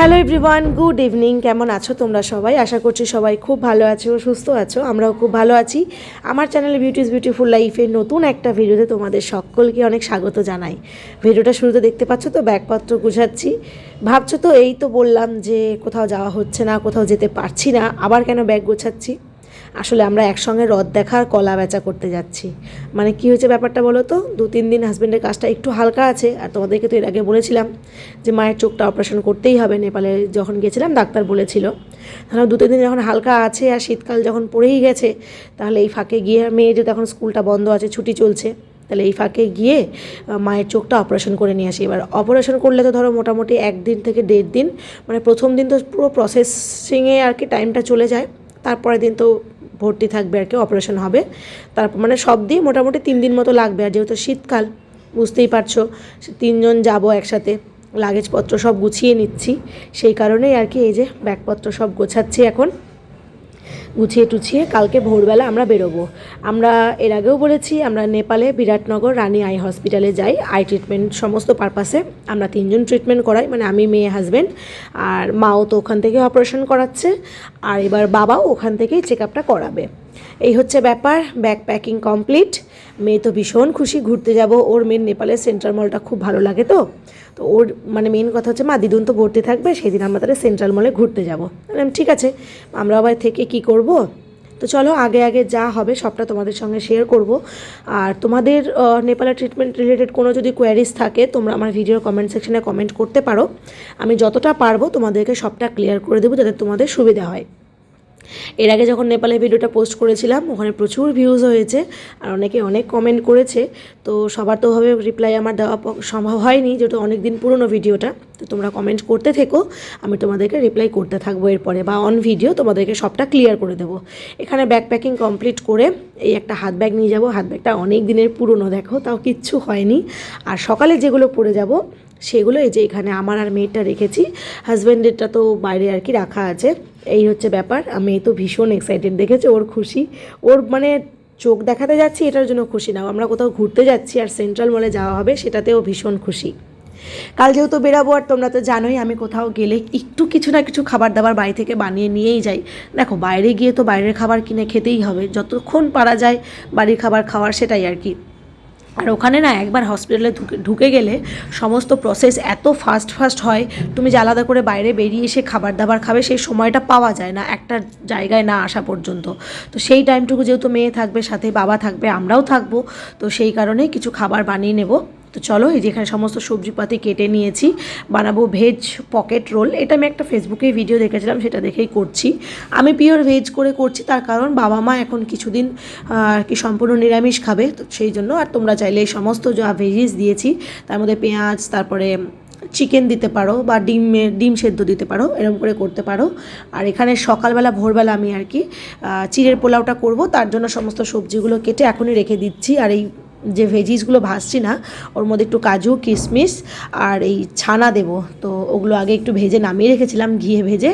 Hello everyone, good evening. কেমন আছো তোমরা সবাই? আশা করছি সবাই খুব ভালো আছো, সুস্থ আছো। আমরাও খুব ভালো আছি। আমার চ্যানেলে বিউটিজ বিউটিফুল লাইফের নতুন একটা ভিডিওতে তোমাদের সকলকে অনেক স্বাগত জানাই। ভিডিওটা শুরুতে দেখতে পাচ্ছ তো, ব্যাগপত্র গুছাচ্ছি। ভাবছো তো এই তো বললাম যে কোথাও যাওয়া হচ্ছে না, কোথাও যেতে পারছি না, আবার কেন ব্যাগ গোছাচ্ছি? আসলে আমরা একসঙ্গে রথ দেখার কলা বেচা করতে যাচ্ছি। মানে কি হয়েছে ব্যাপারটা বলো তো, 2-3 দিন হাজব্যান্ডের কাজটা একটু হালকা আছে। আর তোমাদেরকে তো এর আগে বলেছিলাম যে মায়ের চোখটা অপারেশন করতেই হবে। নেপালে যখন গেছিলাম ডাক্তার বলেছিল, তাহলে 2-3 দিন যখন হালকা আছে আর শীতকাল যখন পড়েই গেছে, তাহলে এই ফাঁকে গিয়ে মেয়ে যে তখন স্কুলটা বন্ধ আছে, ছুটি চলছে, তাহলে এই ফাঁকে গিয়ে মায়ের চোখটা অপারেশন করে নিয়ে আসি। এবার অপারেশন করলে তো ধরো মোটামুটি 1 দিন থেকে 1.5 দিন, মানে প্রথম দিন তো পুরো প্রসেসিংয়ে আর কি টাইমটা চলে যায়। তারপরের দিন তো ভর্তি থাকবে আর কি, অপারেশন হবে। তারপর মানে সব দিয়ে মোটামুটি 3 দিন মতো লাগবে। আর যেহেতু শীতকাল, বুঝতেই পারছো, 3 জন যাবো একসাথে, লাগেজপত্র সব গুছিয়ে নিচ্ছি। সেই কারণেই আর কি এই যে ব্যাগপত্র সব গোছাচ্ছি এখন, গুছিয়ে টুছিয়ে কালকে ভোরবেলা আমরা বেরোবো। আমরা এর আগেও বলেছি, আমরা নেপালে বিরাটনগর রানী আই হসপিটালে যাই আই ট্রিটমেন্ট সমস্ত পারপাসে। আমরা 3 জন ট্রিটমেন্ট করাই, মানে আমি, মেয়ে, হাজব্যান্ড। আর মাও তো ওখান থেকে অপারেশন করাচ্ছে, আর এবার বাবাও ওখান থেকেই চেক আপটা করাবে। এই হচ্ছে ব্যাপার। Bag packing complete. মেয়ে তো ভীষণ খুশি, ঘুরতে যাব। ওর মেন নেপালের সেন্ট্রাল মলটা খুব ভালো লাগে। তো ওর মানে মেন কথা হচ্ছে মা দিদুন তো ভর্তি থাকবে, সেদিন আমরা তাহলে সেন্ট্রাল মলে ঘুরতে যাব। ঠিক আছে, আমরা আবার থেকে কি করব। তো চলো আগে আগে যা হবে সবটা তোমাদের সঙ্গে শেয়ার করব। আর তোমাদের নেপালের ট্রিটমেন্ট রিলেটেড কোনো যদি কোয়ারিজ থাকে, তোমরা আমার ভিডিওর কমেন্ট সেকশনে কমেন্ট করতে পারো। আমি যতটা পারবো তোমাদেরকে সবটা ক্লিয়ার করে দেবো, যাতে তোমাদের সুবিধা হয়। এর আগে যখন নেপালে ভিডিওটা পোস্ট করেছিলাম, ওখানে প্রচুর ভিউজ হয়েছে আর অনেকে অনেক কমেন্ট করেছে। তো সবার তো ভাবে রিপ্লাই আমার দেওয়া সম্ভব হয়নি, যেহেতু অনেক দিন পুরনো ভিডিওটা। তো তোমরা কমেন্ট করতে থেকো, আমি তোমাদেরকে রিপ্লাই করতে থাকবো এরপরে, বা অন ভিডিও তোমাদেরকে সবটা ক্লিয়ার করে দেবো। এখানে ব্যাগ প্যাকিং কমপ্লিট করে এই একটা হাত ব্যাগ নিয়ে যাব। হাত ব্যাগটা অনেক দিনের পুরনো, দেখো, তাও কিচ্ছু হয়নি। আর সকালে যেগুলো পরে যাব সেগুলো এই যে এখানে আমার আর মেয়েটা রেখেছি। হাজব্যান্ডেরটা তো বাইরে আর কি রাখা আছে। এই হচ্ছে ব্যাপার। আমি তো ভীষণ এক্সাইটেড, দেখেছি ওর খুশি। ওর মানে চোখ দেখাতে যাচ্ছি এটার জন্য খুশি না, আমরা কোথাও ঘুরতে যাচ্ছি আর সেন্ট্রাল মলে যাওয়া হবে, সেটাতেও ভীষণ খুশি। কাল যেহেতু বেরাবো, আর তোমরা তো জানোই আমি কোথাও গেলে একটু কিছু না কিছু খাবার দাবার বাড়ি থেকে বানিয়ে নিয়েই যাই। দেখো বাইরে গিয়ে তো বাইরের খাবার কিনে খেতেই হবে, যতক্ষণ পারা যায় বাড়ির খাবার খাওয়ার, সেটাই আর কি। আর ওখানে না একবার হসপিটালে ঢুকে গেলে সমস্ত প্রসেস এত ফাস্ট হয়, তুমি যে আলাদা করে বাইরে বেরিয়ে এসে খাবার দাবার খাবে সেই সময়টা পাওয়া যায় না একটা জায়গায় না আসা পর্যন্ত। তো সেই টাইমটুকু যেহেতু মেয়ে থাকবে সাথে, বাবা থাকবে, আমরাও থাকবো, তো সেই কারণেই কিছু খাবার বানিয়ে নেব। তো চলো, এই যেখানে সমস্ত সবজিপাতি কেটে নিয়েছি, বানাবো ভেজ পকেট রোল। এটা আমি একটা ফেসবুকে ভিডিও দেখেছিলাম, সেটা দেখেই করছি। আমি পিওর ভেজ করে করছি, তার কারণ বাবা মা এখন কিছুদিন আর কি সম্পূর্ণ নিরামিষ খাবে, তো সেই জন্য। আর তোমরা চাইলে এই সমস্ত যা ভেজিস দিয়েছি তার মধ্যে পেঁয়াজ, তারপরে চিকেন দিতে পারো, বা ডিম সেদ্ধ দিতে পারো, এরকম করে করতে পারো। আর এখানে সকালবেলা ভোরবেলা আমি আর কি চিড়ের পোলাওটা করব, তার জন্য সমস্ত সবজিগুলো কেটে এখনই রেখে দিচ্ছি। আর এই যে ভেজিসগুলো ভাজছি না, ওর মধ্যে একটু কাজু, কিশমিশ আর এই ছানা দেব। তো ওগুলো আগে একটু ভেজে নামিয়ে রেখেছিলাম, ঘিয়ে ভেজে।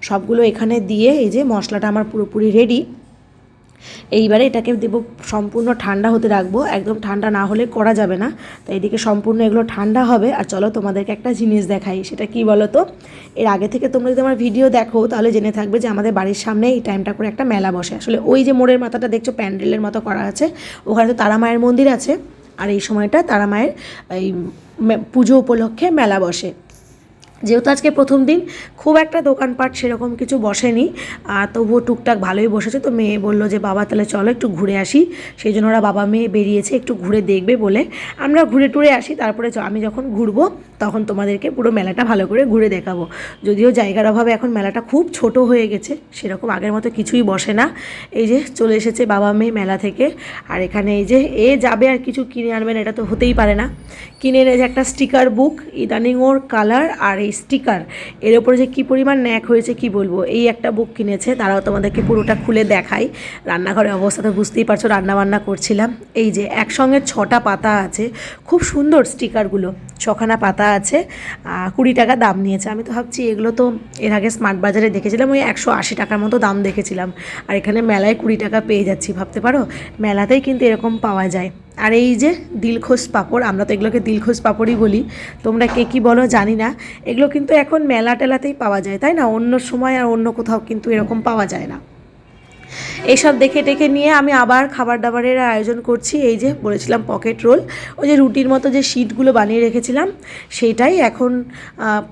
সবগুলো এখানে দিয়ে এই যে মশলাটা আমার পুরোপুরি রেডি। এইবারে এটাকে দেবো, সম্পূর্ণ ঠান্ডা হতে রাখবো, একদম ঠান্ডা না হলে করা যাবে না। তো এইদিকে সম্পূর্ণ এগুলো ঠান্ডা হবে। আর চলো তোমাদেরকে একটা জিনিস দেখাই, সেটা কি বলো তো। এর আগে থেকে তোমরা যদি আমার ভিডিও দেখো তাহলে জেনে থাকবে যে আমাদের বাড়ির সামনে এই টাইমটা করে একটা মেলা বসে। আসলে ওই যে মোড়ের মাথাটা দেখছো, প্যান্ডেলের মতো করা আছে, ওখানে তো তারা মায়ের মন্দির আছে। আর এই সময়টা তারা মায়ের এই পুজো উপলক্ষে মেলা বসে। যেহেতু আজকে প্রথম দিন, খুব একটা দোকানপাট সেরকম কিছু বসেনি, তবুও টুকটাক ভালোই বসেছে। তো মেয়ে বললো যে বাবা তাহলে চলো একটু ঘুরে আসি, সেই জন্য ওরা বাবা মেয়ে বেরিয়েছে একটু ঘুরে দেখবে বলে। আমরা ঘুরে টুরে আসি, তারপরে আমি যখন ঘুরবো তখন তোমাদেরকে পুরো মেলাটা ভালো করে ঘুরে দেখাবো। যদিও জায়গার অভাবে এখন মেলাটা খুব ছোট হয়ে গেছে, সেরকম আগের মতো কিছুই বসে না। এই যে চলে এসেছে বাবা মেয়ে মেলা থেকে। আর এখানে এই যে যাবে আর কিছু কিনে আনবেন, এটা তো হতেই পারে না। কিনে এনেছে একটা স্টিকার বুক, ইদানিং ওর কালার আর এই স্টিকার এর ওপরে যে কী পরিমাণ ন্যাক হয়েছে কি বলবো। এই একটা বুক কিনেছে, তারাও তোমাদেরকে পুরোটা খুলে দেখাই। রান্নাঘরের অবস্থা তো বুঝতেই পারছো, রান্নাবান্না করছিলাম। এই যে একসঙ্গে 6টা পাতা আছে, খুব সুন্দর স্টিকারগুলো, 6খানা পাতা আছে, 20 টাকা দাম নিয়েছে। আমি তো ভাবছি এগুলো তো এর আগে স্মার্ট বাজারে দেখেছিলাম ওই 180 টাকার মতো দাম দেখেছিলাম, আর এখানে মেলায় 20 টাকা পেয়ে যাচ্ছি, ভাবতে পারো মেলাতেই কিন্তু এরকম পাওয়া যায়। আর এই যে দিলখোশ পাঁপড়, আমরা তো এগুলোকে দিলখোশ পাঁপড়ই বলি, তোমরা কে কী বলো জানি না। এগুলো কিন্তু এখন মেলা টেলাতেই পাওয়া যায়, তাই না? অন্য সময় আর অন্য কোথাও কিন্তু এরকম পাওয়া যায় না। এইসব দেখে টেকে নিয়ে আমি আবার খাবার দাবারের আয়োজন করছি। এই যে বলেছিলাম পকেট রোল, ওই যে রুটির মতো যে শিটগুলো বানিয়ে রেখেছিলাম, সেইটাই এখন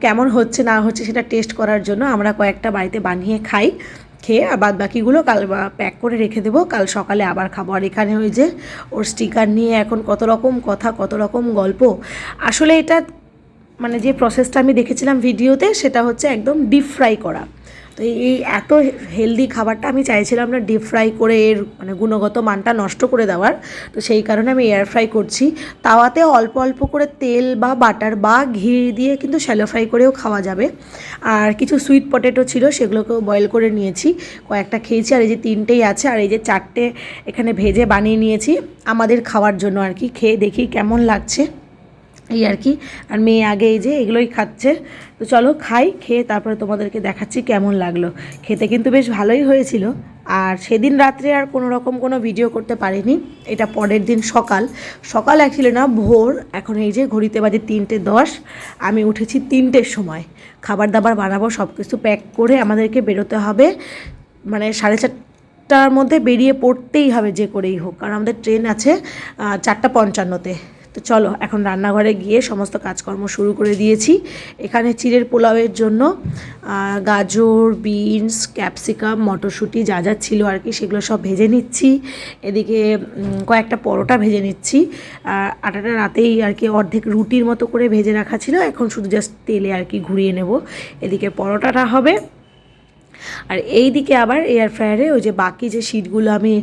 কেমন হচ্ছে না হচ্ছে সেটা টেস্ট করার জন্য আমরা কয়েকটা বাড়িতে বানিয়ে খাই। খেয়ে আর বাদ বাকিগুলো কাল প্যাক করে রেখে দেবো, কাল সকালে আবার খাবো। আর এখানে ওই যে ওর স্টিকার নিয়ে এখন কত রকম কথা, কত রকম গল্প। আসলে এটা মানে যে প্রসেসটা আমি দেখেছিলাম ভিডিওতে, সেটা হচ্ছে একদম ডিপ ফ্রাই করা। তো এই এত হেলদি খাবারটা আমি চাইছিলাম না ডিপ ফ্রাই করে এর মানে গুণগত মানটা নষ্ট করে দেওয়ার, তো সেই কারণে আমি এয়ার ফ্রাই করছি। তাওয়াতে অল্প অল্প করে তেল বা বাটার বা ঘি দিয়ে কিন্তু শ্যালো ফ্রাই করেও খাওয়া যাবে। আর কিছু সুইট পটেটো ছিল, সেগুলোকেও বয়েল করে নিয়েছি, কয়েকটা খেয়েছি। আর এই যে 3টেই আছে, আর এই যে 4টে এখানে ভেজে বানিয়ে নিয়েছি আমাদের খাওয়ার জন্য আর কি। খেয়ে দেখি কেমন লাগছে এই আর কি। আর মেয়ে আগে এই যে এগুলোই খাচ্ছে, তো চলো খাই, খেয়ে তারপরে তোমাদেরকে দেখাচ্ছি কেমন লাগলো। খেতে কিন্তু বেশ ভালোই হয়েছিল। আর সেদিন রাত্রে আর কোনো রকম কোনো ভিডিও করতে পারিনি, এটা পরের দিন সকাল সকাল অ্যাকচুয়ালি না, ভোর। এখন এই যে ঘড়িতে বাজে 3:10, আমি উঠেছি 3টের সময়। খাবার দাবার বানাবো, সব কিছু প্যাক করে আমাদেরকে বেরোতে হবে, মানে 4:30টার মধ্যে বেরিয়ে পড়তেই হবে যে করেই হোক, কারণ আমাদের ট্রেন আছে 4:55-তে। তো চলো এখন রান্নাঘরে গিয়ে সমস্ত কাজকর্ম শুরু করে দিয়েছি। এখানে চিড়ের পোলাওয়ের জন্য গাজর, বিনস, ক্যাপসিকাম, মটরশুঁটি যা যা ছিল আর কি, সেগুলো সব ভেজে নিচ্ছি। এদিকে কয়েকটা পরোটা ভেজে নিচ্ছি। আটাটা রাতেই আর কি অর্ধেক রুটির মতো করে ভেজে রাখা ছিল, এখন শুধু জাস্ট তেলে আর কি ঘুরিয়ে নেব। এদিকে পরোটাটা হবে। আর এই দিকে আবার এয়ার ফ্রায়ারে ওই যে বাকি যে শিটগুলো আমি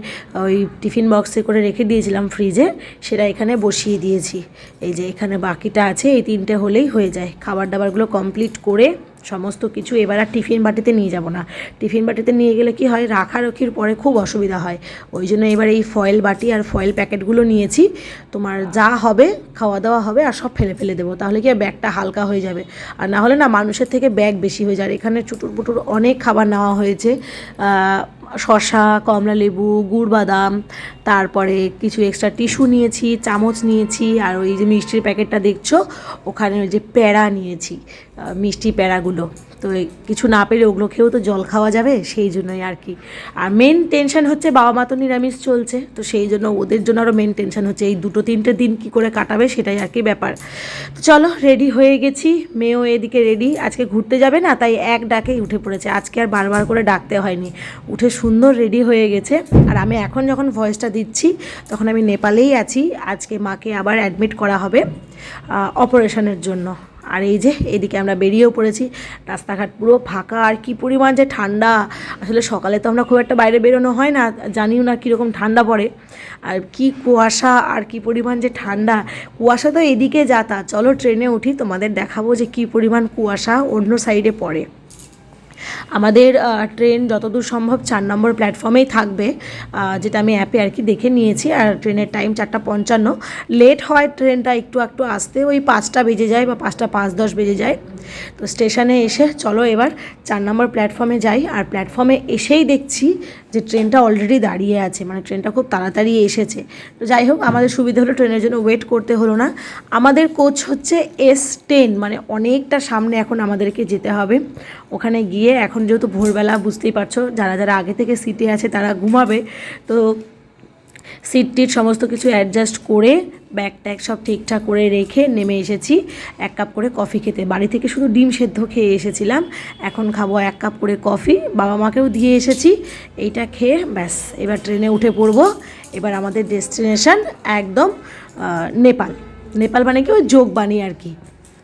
ওই টিফিন বক্সে করে রেখে দিয়েছিলাম ফ্রিজে, সেটা এখানে বসিয়ে দিয়েছি। এই যে এখানে বাকিটা আছে, এই 3টে হলেই হয়ে যায়। খাবার দাবারগুলো কমপ্লিট করে সমস্ত কিছু এবার আর টিফিন বাটিতে নিয়ে যাব না। টিফিন বাটিতে নিয়ে গেলে কি হয়, রাখারখির পরে খুব অসুবিধা হয়। ওই জন্য এবার এই ফয়েল বাটি আর ফয়েল প্যাকেটগুলো নিয়েছি। তোমার যা হবে খাওয়া দাওয়া হবে আর সব ফেলে ফেলে দেবো, তাহলে কি ব্যাগটা হালকা হয়ে যাবে। আর না হলে না মানুষের থেকে ব্যাগ বেশি হয়ে যায়। এখানে চুটুর পুটুর অনেক খাবার নেওয়া হয়েছে, শসা, কমলা লেবু, গুড় বাদাম, তারপরে কিছু এক্সট্রা টিস্যু নিয়েছি, চামচ নিয়েছি। আর ওই যে মিষ্টির প্যাকেটটা দেখছো, ওখানে ওই যে প্যাড়া নিয়েছি, মিষ্টি প্যাড়াগুলো। তো কিছু না পেলে ওগুলো খেয়েও তো জল খাওয়া যাবে, সেই জন্যই আর কি। আর মেন টেনশন হচ্ছে বাবা মা তো নিরামিষ চলছে, তো সেই জন্য ওদের জন্য আরও মেন টেনশন হচ্ছে এই 2-3টে দিন কী করে কাটাবে, সেটাই আর কি ব্যাপার। তো চলো রেডি হয়ে গেছি, মেয়েও এদিকে রেডি। আজকে ঘুরতে যাবে না, তাই এক ডাকেই উঠে পড়েছে, আজকে আর বারবার করে ডাকতে হয়নি, উঠে সুন্দর রেডি হয়ে গেছে। আর আমি এখন যখন ভয়েসটা দিচ্ছি তখন আমি নেপালেই আছি। আজকে মাকে আবার অ্যাডমিট করা হবে অপারেশনের জন্য। আর এই যে এদিকে আমরা বেরিয়েও পড়েছি, রাস্তাঘাট পুরো ফাঁকা। আর কি পরিমাণ যে ঠান্ডা, আসলে সকালে তো আমরা খুব একটা বাইরে বেরোনো হয় না, জানিও না কীরকম ঠান্ডা পড়ে। আর কি কুয়াশা, আর কি পরিমাণ যে ঠান্ডা। কুয়াশা তো এদিকে যাতা, চলো ট্রেনে উঠি, তোমাদের দেখাবো যে কি পরিমাণ কুয়াশা অন্য সাইডে পড়ে। আমাদের ট্রেন যতদূর সম্ভব 4 নম্বর প্ল্যাটফর্মেই থাকবে, যেটা আমি অ্যাপে আর কি দেখে নিয়েছি। আর ট্রেনের টাইম 4:55। লেট হয় ট্রেনটা একটু একটু আসতে, ওই 5টা বেজে যায় বা 5টা 5-10 বেজে যায়। তো স্টেশনে এসে চলো এবার 4 নম্বর প্ল্যাটফর্মে যাই। আর প্ল্যাটফর্মে এসেই দেখছি যে ট্রেনটা অলরেডি দাঁড়িয়ে আছে, মানে ট্রেনটা খুব তাড়াতাড়ি এসেছে। তো যাই হোক, আমাদের সুবিধা হলো ট্রেনের জন্য ওয়েট করতে হলো না। আমাদের কোচ হচ্ছে S10, মানে অনেকটা সামনে এখন আমাদেরকে যেতে হবে। ওখানে গিয়ে এখন যেহেতু ভোরবেলা, বুঝতেই পারছো, যারা যারা আগে থেকে সিটে আছে তারা ঘুমাবে, তো সিট টিট সমস্ত কিছু অ্যাডজাস্ট করে ব্যাগ ট্যাগ সব ঠিকঠাক করে রেখে নেমে এসেছি 1 কাপ করে কফি খেতে। বাড়ি থেকে শুধু ডিম সেদ্ধ খেয়ে এসেছিলাম, এখন খাবো 1 কাপ করে কফি, বাবা মাকেও দিয়ে এসেছি। এইটা খেয়ে ব্যাস এবার ট্রেনে উঠে পড়বো। এবার আমাদের ডেস্টিনেশন একদম নেপাল। নেপাল মানে কি ওই যোগবাণী আর কি।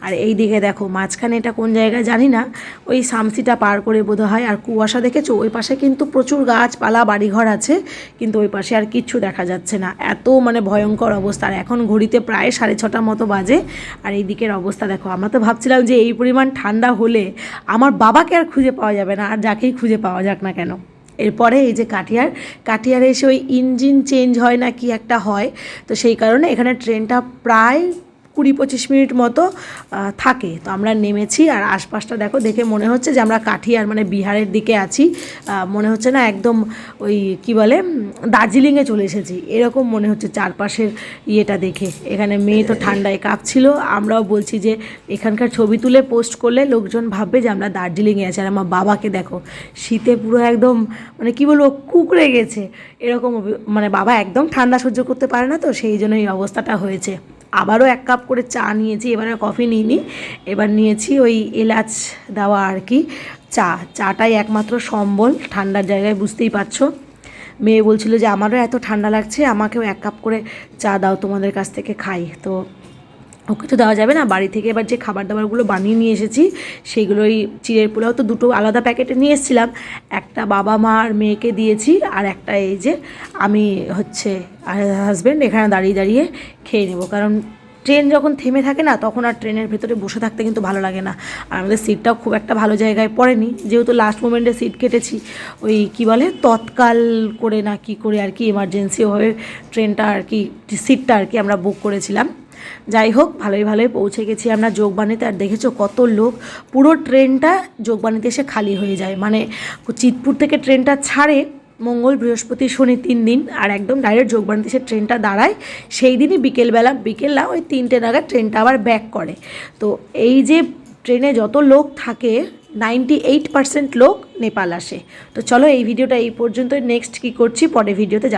আর এই দিকে দেখো মাঝখানে এটা কোন জায়গায় জানি না, ওই সামসিটা পার করে বোধ হয়। আর কুয়াশা দেখেছো, ওই পাশে কিন্তু প্রচুর গাছপালা বাড়িঘর আছে, কিন্তু ওই পাশে আর কিচ্ছু দেখা যাচ্ছে না, এত মানে ভয়ঙ্কর অবস্থা। আর এখন ঘড়িতে প্রায় 6:30 মতো বাজে। আর এই দিকের অবস্থা দেখো, আমরা তো ভাবছিলাম যে এই পরিমাণ ঠান্ডা হলে আমার বাবাকে আর খুঁজে পাওয়া যাবে না, আর যাকেই খুঁজে পাওয়া যাক না কেন। এরপরে এই যে কাটিয়ারে এসে ওই ইঞ্জিন চেঞ্জ হয় না কি একটা হয়, তো সেই কারণে এখানে ট্রেনটা প্রায় 20-25 মিনিট মতো থাকে। তো আমরা নেমেছি, আর আশপাশটা দেখো, দেখে মনে হচ্ছে যে আমরা কাঠিয়ার মানে বিহারের দিকে আছি, মনে হচ্ছে না একদম ওই কি বলে দার্জিলিংয়ে চলে এসেছি এরকম মনে হচ্ছে চারপাশের ইয়েটা দেখে। এখানে মেয়ে তো ঠান্ডায় কাঁপছিল, আমরাও বলছি যে এখানকার ছবি তুলে পোস্ট করলে লোকজন ভাববে যে আমরা দার্জিলিংয়ে আছি। আর আমার বাবাকে দেখো শীতে পুরো একদম মানে কি বলবো কুঁকড়ে গেছে এরকম, মানে বাবা একদম ঠান্ডা সহ্য করতে পারে না, তো সেই জন্য এই অবস্থাটা হয়েছে। আবারও 1 কাপ করে চা নিয়েছি, এবার আর কফি নিইনি, এবার নিয়েছি ওই এলাচ দেওয়া আর কি চাটাই একমাত্র সম্বল ঠান্ডার জায়গায়, বুঝতেই পারছো। মেয়ে বলছিল যে আমারও এত ঠান্ডা লাগছে, আমাকেও 1 কাপ করে চা দাও তোমাদের কাছ থেকে খাই। তো ওকে তো দেওয়া যাবে না, বাড়ি থেকে এবার যে খাবার দাবারগুলো বানিয়ে নিয়ে এসেছি সেগুলোই, চিড়ের পোলাও তো 2টো আলাদা প্যাকেটে নিয়ে এসেছিলাম, একটা বাবা মা আর মেয়েকে দিয়েছি, আর একটা এই যে আমি হচ্ছে আর হাজব্যান্ড এখানে দাঁড়িয়ে দাঁড়িয়ে খেয়ে নেবো। কারণ ট্রেন যখন থেমে থাকে না তখন আর ট্রেনের ভেতরে বসে থাকতে কিন্তু ভালো লাগে না। আর আমাদের সিটটাও খুব একটা ভালো জায়গায় পড়েনি, যেহেতু লাস্ট মোমেন্টে সিট কেটেছি, ওই কি বলে তৎকাল করে না কি করে আর কি, এমার্জেন্সি হয়ে ট্রেনটা আর কি সিটটা আর কি আমরা বুক করেছিলাম। যাই হোক ভালোই পৌঁছে গেছি আমরা যোগবাণীতে। আর দেখেছো কত লোক, পুরো ট্রেনটা যোগবাণীতে এসে খালি হয়ে যায়। মানে চিতপুর থেকে ট্রেনটা ছাড়ে মঙ্গল বৃহস্পতি শনি 3 দিন, আর একদম ডাইরেক্ট যোগবাণীতে এসে ট্রেনটা দাঁড়ায়। সেই দিনই বিকেল না ওই 3টে নাগাদ ট্রেনটা আবার ব্যাক করে। তো এই যে ট্রেনে যত লোক থাকে 98% লোক নেপাল আসে। তো চলো এই ভিডিওটা এই পর্যন্ত, নেক্সট কী করছি পরে ভিডিওতে